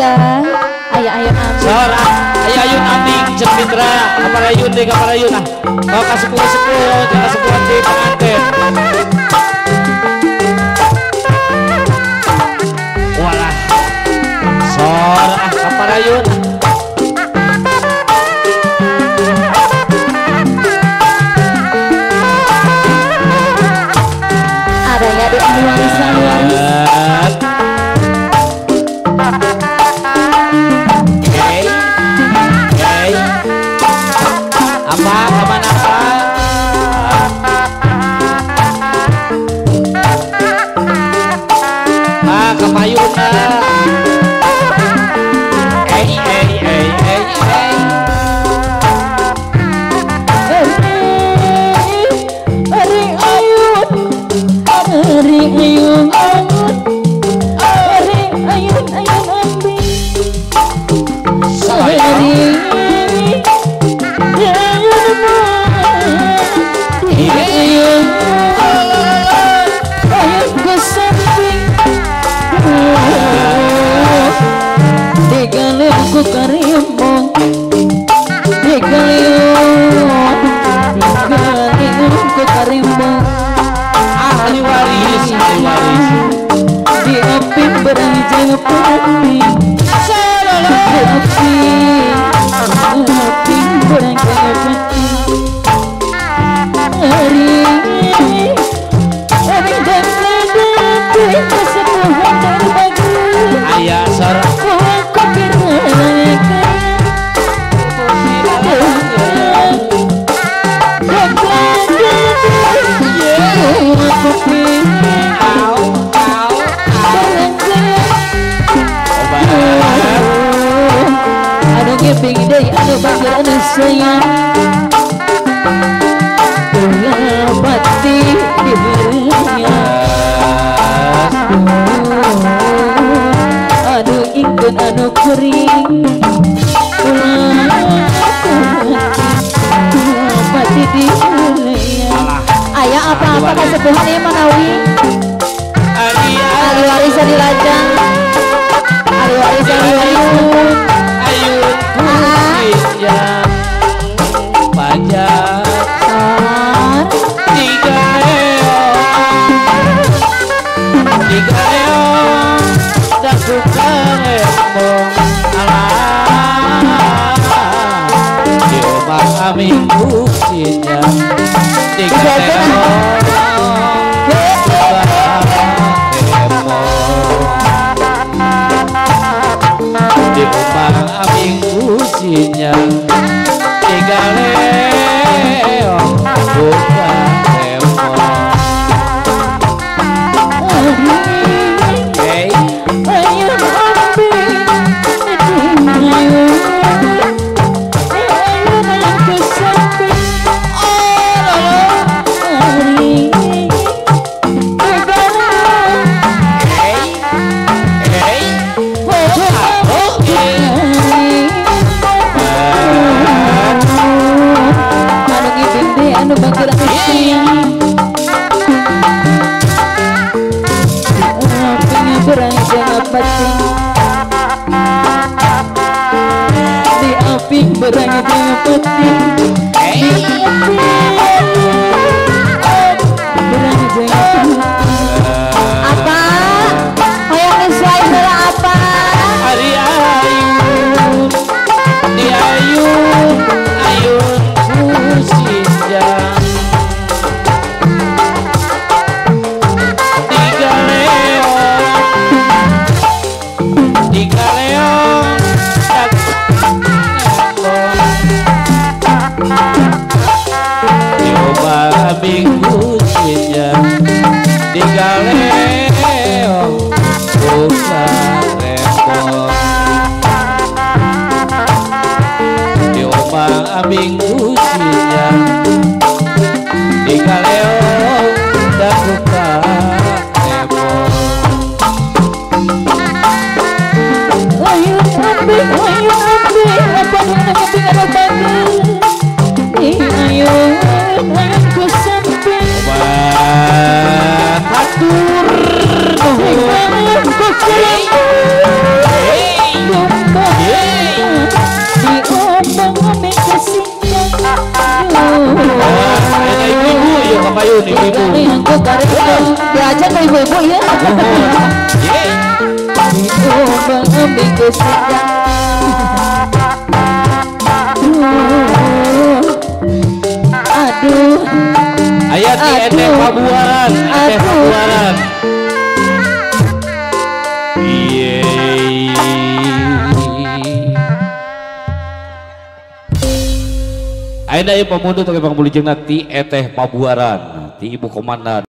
Lajang. Ayo Ami. Seorang ayun Aming Jeng Mitra kaparayun deh kaparayun ah. Kau kasih sepuh jangan sepuh di pengantin. Walah. Seorang kaparayun. Ada ya di waris. Apa kemana kepayuna Aku karimong aku karimong ahli waris di api beranjang putih di api beranjang putih hari dan kesepuhan terbagi ayah seorang bangga anu sayang ulah pati diberinya anu ingkun anu kering ulah pati diberinya ayah apa-apa kesepuhan ya Manawi Ali warisan di Lajang Ali warisan di Ayun yang pajak tiga eong dan tukang embong alah di rumah Aming buksinya tiga eong di rumah Aming businya tiga leong buka tembok hey di api beranjang putih di api beranjang apa yang sesuai dengan apa hari ayun di ayun businya tiga leong di rumah Aming businya tiga leong buka tembok di rumah Aming businya tiga leong dan buka tembok ayun ambil apa yang kepingan bagi ayun ku sampai hatur ku ayun ibu-ibu. Ini aku karek diajak ke ibu-ibu ya. Ibu mengambil kesukaan. Aduh. Ayat di eteh pabuaran, eteh pabuaran. Iya. Ayeuna ieu pamunduh teh Bang Bulujeng ti eteh pabuaran, ti ibu komandan.